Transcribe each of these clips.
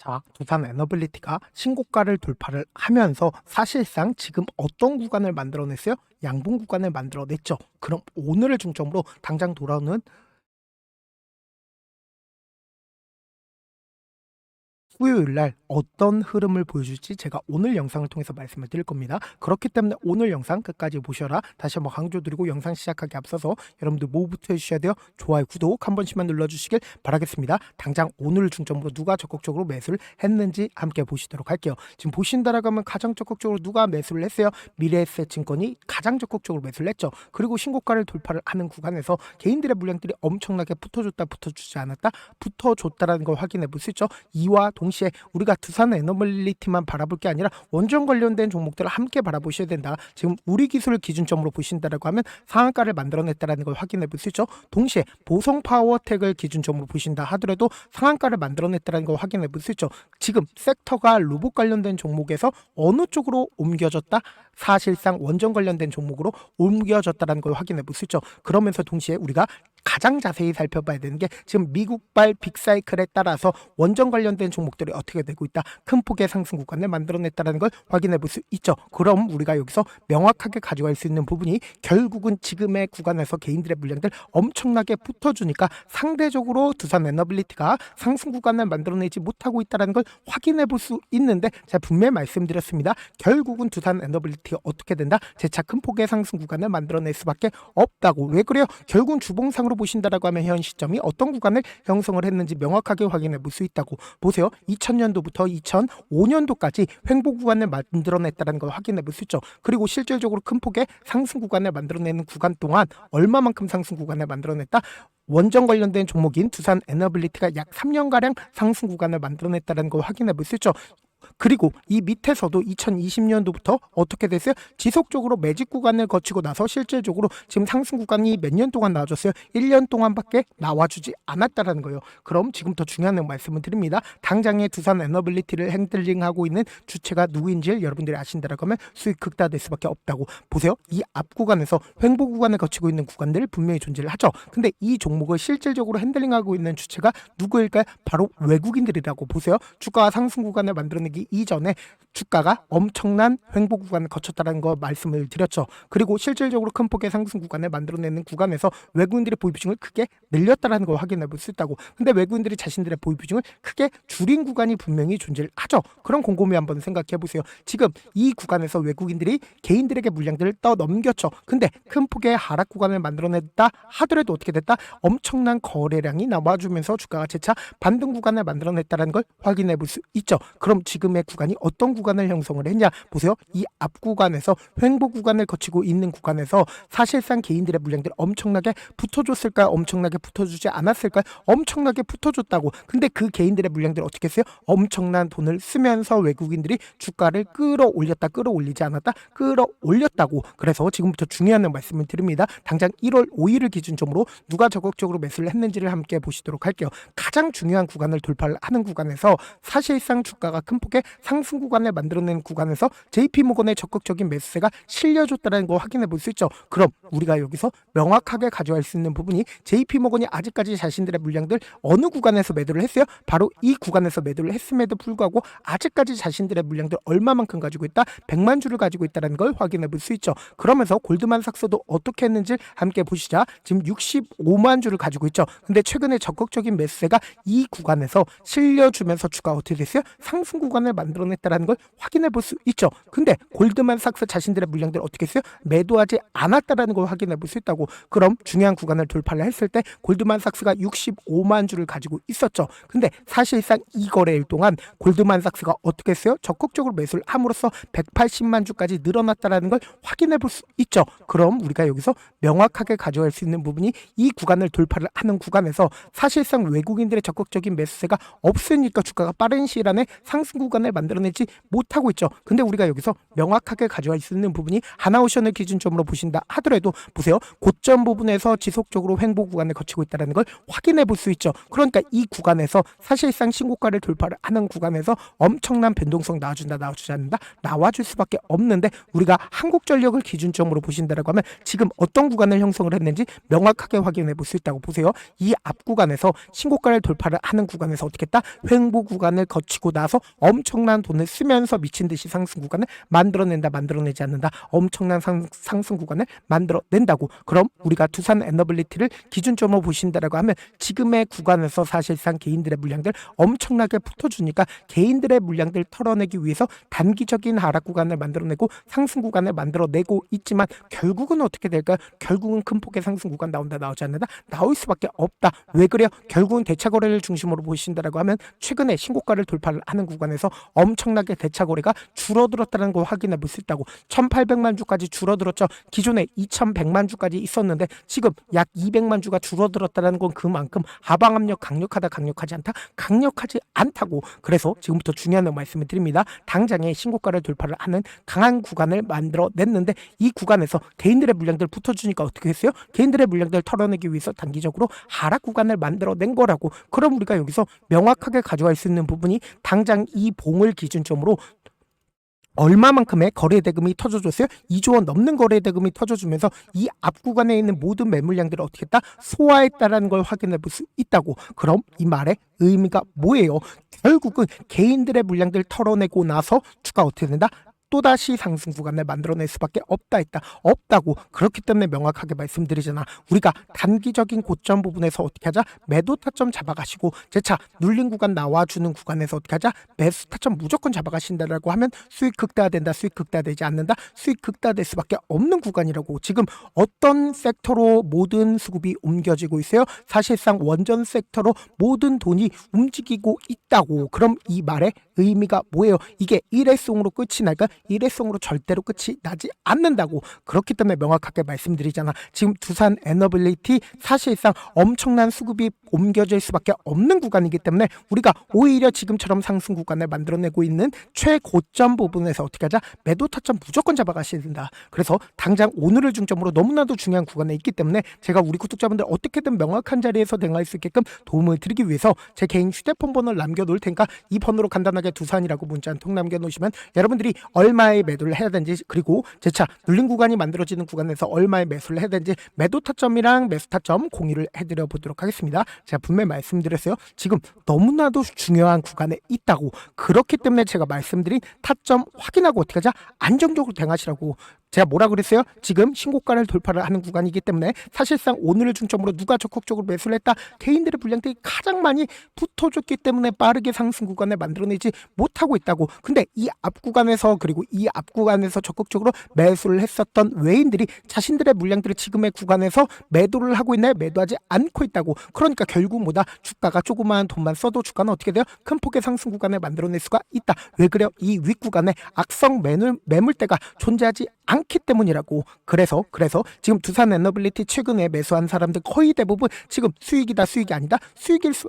자, 두산 에너빌리티가 신고가를 돌파를 하면서 사실상 지금 어떤 구간을 만들어냈어요? 양봉 구간을 만들어냈죠. 그럼 오늘을 중점으로 당장 돌아오는 수요일 날 어떤 흐름을 보여줄지 제가 오늘 영상을 통해서 말씀을 드릴 겁니다. 그렇기 때문에 오늘 영상 끝까지 보셔라. 다시 한번 강조드리고 영상 시작하기 앞서서 여러분들 뭐부터 해주셔야 돼요? 좋아요, 구독 한 번씩만 눌러주시길 바라겠습니다. 당장 오늘 중점으로 누가 적극적으로 매수를 했는지 함께 보시도록 할게요. 지금 보신다라고 하면 가장 적극적으로 누가 매수를 했어요? 미래에셋증권이 가장 적극적으로 매수를 했죠. 그리고 신고가를 돌파를 하는 구간에서 개인들의 물량들이 엄청나게 붙어줬다 붙어주지 않았다 붙어줬다라는 걸 확인해 볼 수 있죠. 이와 동시에 우리가 두산 에너빌리티만 바라볼 게 아니라 원전 관련된 종목들을 함께 바라보셔야 된다. 지금 우리 기술을 기준점으로 보신다라고 하면 상한가를 만들어냈다라는 걸 확인해 볼 수 있죠. 동시에 보성 파워텍을 기준점으로 보신다 하더라도 상한가를 만들어냈다라는 걸 확인해 볼 수 있죠. 지금 섹터가 로봇 관련된 종목에서 어느 쪽으로 옮겨졌다? 사실상 원전 관련된 종목으로 옮겨졌다라는 걸 확인해 볼 수 있죠. 그러면서 동시에 우리가 가장 자세히 살펴봐야 되는 게 지금 미국발 빅사이클에 따라서 원전 관련된 종목들이 어떻게 되고 있다. 큰 폭의 상승 구간을 만들어냈다는 걸 확인해 볼 수 있죠. 그럼 우리가 여기서 명확하게 가져갈 수 있는 부분이 결국은 지금의 구간에서 개인들의 물량들 엄청나게 붙어주니까 상대적으로 두산 에너빌리티가 상승 구간을 만들어내지 못하고 있다는 걸 확인해 볼 수 있는데 제가 분명히 말씀드렸습니다. 결국은 두산 에너빌리티가 어떻게 된다? 재차 큰 폭의 상승 구간을 만들어낼 수밖에 없다고. 왜 그래요? 결국은 주봉상으로 보신다라고 하면 현 시점이 어떤 구간을 형성을 했는지 명확하게 확인해 볼 수 있다고. 보세요. 2000년도부터 2005년도까지 횡보 구간을 만들어냈다는 걸 확인해 볼 수 있죠. 그리고 실질적으로 큰 폭의 상승 구간을 만들어내는 구간 동안 얼마만큼 상승 구간을 만들어냈다? 원전 관련된 종목인 두산 에너빌리티가 약 3년가량 상승 구간을 만들어냈다는 걸 확인해 볼 수 있죠. 그리고 이 밑에서도 2020년도부터 어떻게 됐어요? 지속적으로 매집 구간을 거치고 나서 실질적으로 지금 상승 구간이 몇 년 동안 나와줬어요? 1년 동안밖에 나와주지 않았다는 거예요. 그럼 지금부터 중요한 말씀을 드립니다. 당장의 두산 에너빌리티를 핸들링하고 있는 주체가 누구인지 여러분들이 아신다라고 하면 수익 극대화될 수밖에 없다고. 보세요. 이 앞 구간에서 횡보 구간을 거치고 있는 구간들 분명히 존재를 하죠. 근데 이 종목을 실질적으로 핸들링하고 있는 주체가 누구일까요? 바로 외국인들이라고. 보세요. 주가와 상승 구간을 만들어내기 이전에 주가가 엄청난 횡보 구간을 거쳤다는 거 말씀을 드렸죠. 그리고 실질적으로 큰 폭의 상승 구간을 만들어내는 구간에서 외국인들의 보유 비중을 크게 늘렸다는 걸 확인해 볼 수 있다고. 근데 외국인들이 자신들의 보유 비중을 크게 줄인 구간이 분명히 존재를 하죠. 그럼 곰곰이 한번 생각해 보세요. 지금 이 구간에서 외국인들이 개인들에게 물량들을 떠넘겼죠. 근데 큰 폭의 하락 구간을 만들어냈다 하더라도 어떻게 됐다? 엄청난 거래량이 나와주면서 주가가 재차 반등 구간을 만들어냈다는 걸 확인해 볼 수 있죠. 그럼 지금의 구간이 어떤 구간을 형성을 했냐? 보세요. 이 앞 구간에서 횡보 구간을 거치고 있는 구간에서 사실상 개인들의 물량들이 엄청나게 붙어줬을까요? 엄청나게 붙어주지 않았을까요? 엄청나게 붙어줬다고. 근데 그 개인들의 물량들이 어떻게 했어요? 엄청난 돈을 쓰면서 외국인들이 주가를 끌어올렸다, 끌어올리지 않았다, 끌어올렸다고. 그래서 지금부터 중요한 말씀을 드립니다. 당장 1월 5일을 기준점으로 누가 적극적으로 매수를 했는지를 함께 보시도록 할게요. 가장 중요한 구간을 돌파를 하는 구간에서 사실상 주가가 큰 폭의 상승 구간을 만들어낸 구간에서 JP모건의 적극적인 매수세가 실려줬다는 거 확인해 볼 수 있죠. 그럼 우리가 여기서 명확하게 가져갈 수 있는 부분이 JP모건이 아직까지 자신들의 물량들 어느 구간에서 매도를 했어요? 바로 이 구간에서 매도를 했음에도 불구하고 아직까지 자신들의 물량들 얼마만큼 가지고 있다? 100만 주를 가지고 있다는 걸 확인해 볼 수 있죠. 그러면서 골드만삭스도 어떻게 했는지 함께 보시자. 지금 65만 주를 가지고 있죠. 근데 최근에 적극적인 매수세가 이 구간에서 실려주면서 주가가 어떻게 됐어요? 상승 구간을 만들어냈다는 걸 확인해 볼 수 있죠. 근데 골드만삭스 자신들의 물량들 어떻게 했어요? 매도하지 않았다는 걸 확인해 볼 수 있다고. 그럼 중요한 구간을 돌파를 했을 때 골드만삭스가 65만 주를 가지고 있었죠. 근데 사실상 이 거래일 동안 골드만삭스가 어떻게 했어요? 적극적으로 매수를 함으로써 180만 주까지 늘어났다는 걸 확인해 볼 수 있죠. 그럼 우리가 여기서 명확하게 가져갈 수 있는 부분이 이 구간을 돌파를 하는 구간에서 사실상 외국인들의 적극적인 매수세가 없으니까 주가가 빠른 시일 안에 상승 구간을 만들어내지 못하고 있죠. 근데 우리가 여기서 명확하게 가져갈 수 있는 부분이 하나오션을 기준점으로 보신다 하더라도 보세요. 고점 부분에서 지속적으로 횡보 구간을 거치고 있다는 걸 확인해 볼 수 있죠. 그러니까 이 구간에서 사실상 신고가를 돌파를 하는 구간에서 엄청난 변동성 나와주지 않는다? 나와줄 수밖에 없는데 우리가 한국전력을 기준점으로 보신다라고 하면 지금 어떤 구간을 형성을 했는지 명확하게 확인해 볼 수 있다고 보세요. 이 앞 구간에서 신고가를 돌파를 하는 구간에서 어떻게 했다? 횡보 구간을 거치고 나서 엄청난 돈을 쓰면서 미친 듯이 상승 구간을 만들어내지 않는다. 엄청난 상승 구간을 만들어낸다고. 그럼 우리가 두산 에너빌리티를 기준점으로 보신다라고 하면 지금의 구간에서 사실상 개인들의 물량들 엄청나게 붙어주니까 개인들의 물량들 털어내기 위해서 단기적인 하락 구간을 만들어내고 상승 구간을 만들어내고 있지만 결국은 어떻게 될까요? 결국은 큰 폭의 상승 구간 나오지 않는다? 나올 수밖에 없다. 왜 그래요? 결국은 대차 거래를 중심으로 보신다라고 하면 최근에 신고가를 돌파를 하는 구간에서 엄청나게 대차 거래가 줄어들었다는 걸 확인해 볼 수 있다고. 1,800만 주까지 줄어들었죠. 기존에 2,100만 주까지 있었는데 지금 약 200만 주가 줄어들었다는 건 그만큼 하방 압력 강력하지 않다? 강력하지 않다고. 그래서 지금부터 중요한 말씀을 드립니다. 당장에 신고가를 돌파를 하는 강한 구간을 만들어냈는데 이 구간에서 개인들의 물량들 붙어주니까 어떻게 했어요? 개인들의 물량들 털어내기 위해서 단기적으로 하락 구간을 만들어낸 거라고. 그럼 우리가 여기서 명확하게 가져갈 수 있는 부분이 당장 이 봉을 기준점으로 얼마만큼의 거래 대금이 터져줬어요? 2조 원 넘는 거래 대금이 터져주면서 이 앞 구간에 있는 모든 매물량들을 어떻게 했다? 소화했다라는 걸 확인해 볼 수 있다고. 그럼 이 말의 의미가 뭐예요? 결국은 개인들의 물량들 털어내고 나서 주가 어떻게 된다? 또다시 상승 구간을 만들어낼 수밖에 없다고. 그렇기 때문에 명확하게 말씀드리잖아. 우리가 단기적인 고점 부분에서 어떻게 하자? 매도 타점 잡아가시고 재차 눌린 구간 나와주는 구간에서 어떻게 하자? 매수 타점 무조건 잡아가신다라고 하면 수익 극대화된다. 수익 극대화되지 않는다. 수익 극대화될 수밖에 없는 구간이라고. 지금 어떤 섹터로 모든 수급이 옮겨지고 있어요? 사실상 원전 섹터로 모든 돈이 움직이고 있다고. 그럼 이 말의 의미가 뭐예요? 이게 일회성으로 끝이 날까? 일회성으로 절대로 끝이 나지 않는다고. 그렇기 때문에 명확하게 말씀드리잖아. 지금 두산 에너빌리티 사실상 엄청난 수급이 옮겨질 수밖에 없는 구간이기 때문에 우리가 오히려 지금처럼 상승 구간을 만들어내고 있는 최고점 부분에서 어떻게 하자? 매도 타점 무조건 잡아가셔야 된다. 그래서 당장 오늘을 중점으로 너무나도 중요한 구간에 있기 때문에 제가 우리 구독자분들 어떻게든 명확한 자리에서 대응할 수 있게끔 도움을 드리기 위해서 제 개인 휴대폰 번호를 남겨놓을 테니까 이 번호로 간단하게 두산이라고 문자 한 통 남겨놓으시면 여러분들이 얼마의 매도를 해야 되는지, 그리고 재차 눌린 구간이 만들어지는 구간에서 얼마의 매수를 해야 되는지 매도 타점이랑 매수 타점 공유를 해드려 보도록 하겠습니다. 제가 분명히 말씀드렸어요. 지금 너무나도 중요한 구간에 있다고. 그렇기 때문에 제가 말씀드린 타점 확인하고 어떻게 하자? 안정적으로 대응하시라고. 제가 뭐라 그랬어요? 지금 신고가를 돌파를 하는 구간이기 때문에 사실상 오늘을 중점으로 누가 적극적으로 매수를 했다? 개인들의 물량들이 가장 많이 붙어줬기 때문에 빠르게 상승 구간을 만들어내지 못하고 있다고. 근데 이 앞 구간에서, 그리고 이 앞 구간에서 적극적으로 매수를 했었던 외인들이 자신들의 물량들을 지금의 구간에서 매도를 하고 있나요? 매도하지 않고 있다고. 그러니까 결국 뭐다? 주가가 조그마한 돈만 써도 주가는 어떻게 돼요? 큰 폭의 상승 구간을 만들어낼 수가 있다. 왜 그래요? 이 윗구간에 악성 매물대가 존재하지 않기 때문이라고. 그래서 지금 두산 에너빌리티 최근에 매수한 사람들 거의 대부분 지금 수익이다, 수익이 아니다, 수익일 수.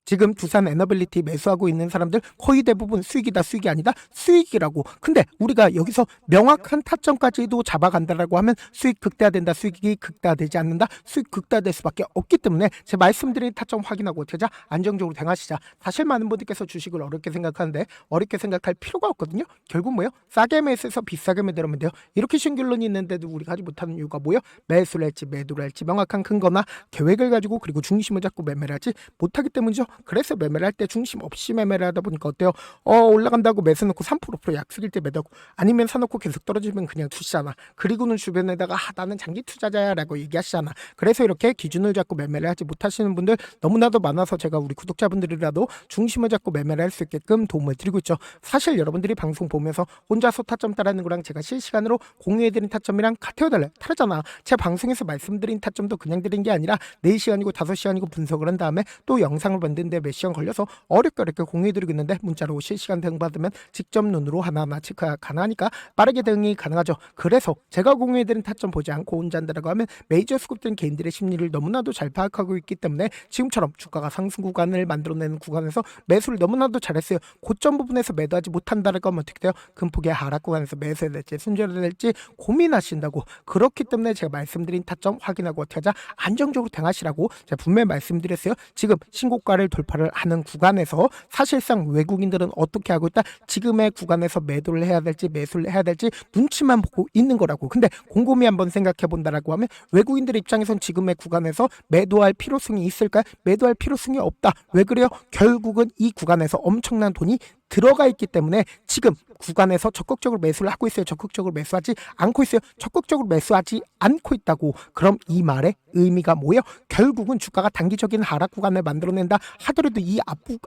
지금 두산 에너빌리티 매수하고 있는 사람들 거의 대부분 수익이다, 수익이 아니다, 수익이라고. 근데 우리가 여기서 명확한 타점까지도 잡아간다라고 하면 수익 극대화된다, 수익이 극대화되지 않는다, 수익 극대화될 수밖에 없기 때문에 제 말씀드린 타점 확인하고 어떻게 하자? 안정적으로 대응하시자. 사실 많은 분들께서 주식을 어렵게 생각하는데 어렵게 생각할 필요가 없거든요. 결국 뭐예요? 싸게 매수해서 비싸게 매도하면 돼요. 이렇게 쉬운 결론이 있는데도 우리가 하지 못하는 이유가 뭐예요? 매수를 할지 매도를 할지 명확한 근거나 계획을 가지고, 그리고 중심을 잡고 매매를 하지 못하기 때문이죠. 그래서 매매를 할 때 중심 없이 매매를 하다 보니까 어때요? 올라간다고 매수 넣고 3% 약속일 때 매도하고, 아니면 사놓고 계속 떨어지면 그냥 투시잖아. 그리고는 주변에다가 나는 장기 투자자야 라고 얘기하시잖아. 그래서 이렇게 기준을 잡고 매매를 하지 못하시는 분들 너무나도 많아서 제가 우리 구독자분들이라도 중심을 잡고 매매를 할 수 있게끔 도움을 드리고 있죠. 사실 여러분들이 방송 보면서 혼자서 타점 따라하는 거랑 제가 실시간으로 공유해드린 타점이랑 같아요, 달라요? 다르잖아. 제 방송에서 말씀드린 타점도 그냥 드린 게 아니라 4시간이고 5시간이고 분석을 한 다음에 또 영상을 만든 만드는데 몇 시간 걸려서 어렵게 공유해드리고 있는데 문자로 실시간 대응 받으면 직접 눈으로 하나하나 체크가 가능하니까 빠르게 대응이 가능하죠. 그래서 제가 공유해드린 타점 보지 않고 혼자 한다라고 하면 메이저 수급들은 개인들의 심리를 너무나도 잘 파악하고 있기 때문에 지금처럼 주가가 상승 구간을 만들어내는 구간에서 매수를 너무나도 잘했어요. 고점 부분에서 매도하지 못한다라고 하면 어떻게 돼요? 큰 폭의 하락 구간에서 매수해야 될지 손절해야 될지 고민하신다고. 그렇기 때문에 제가 말씀드린 타점 확인하고 어떻게 하자? 안정적으로 대응하시라고 제가 분명히 말씀드렸어요. 지금 신고가를 돌파를 하는 구간에서 사실상 외국인들은 어떻게 하고 있다? 지금의 구간에서 매도를 해야 될지 매수를 해야 될지 눈치만 보고 있는 거라고. 근데 곰곰이 한번 생각해 본다라고 하면 외국인들 입장에선 지금의 구간에서 매도할 필요성이 있을까요? 매도할 필요성이 없다. 왜 그래요? 결국은 이 구간에서 엄청난 돈이 들어가 있기 때문에 지금 구간에서 적극적으로 매수를 하고 있어요. 적극적으로 매수하지 않고 있어요. 적극적으로 매수하지 않고 있다고. 그럼 이 말의 의미가 뭐예요? 결국은 주가가 단기적인 하락 구간을 만들어낸다 하더라도 이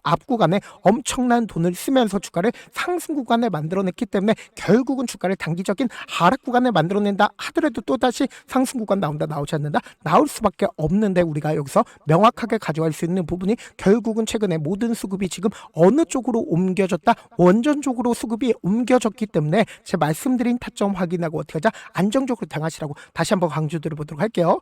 앞 구간에 엄청난 돈을 쓰면서 주가를 상승 구간을 만들어냈기 때문에 결국은 주가를 단기적인 하락 구간을 만들어낸다 하더라도 또다시 상승 구간 나온다 나오지 않는다 나올 수밖에 없는데 우리가 여기서 명확하게 가져갈 수 있는 부분이 결국은 최근에 모든 수급이 지금 어느 쪽으로 옮겨졌다? 원전적으로 수급이 옮겨졌기 때문에 제 말씀드린 타점 확인하고 어떻게 하자? 안정적으로 대응하시라고 다시 한번 강조드려 보도록 할게요.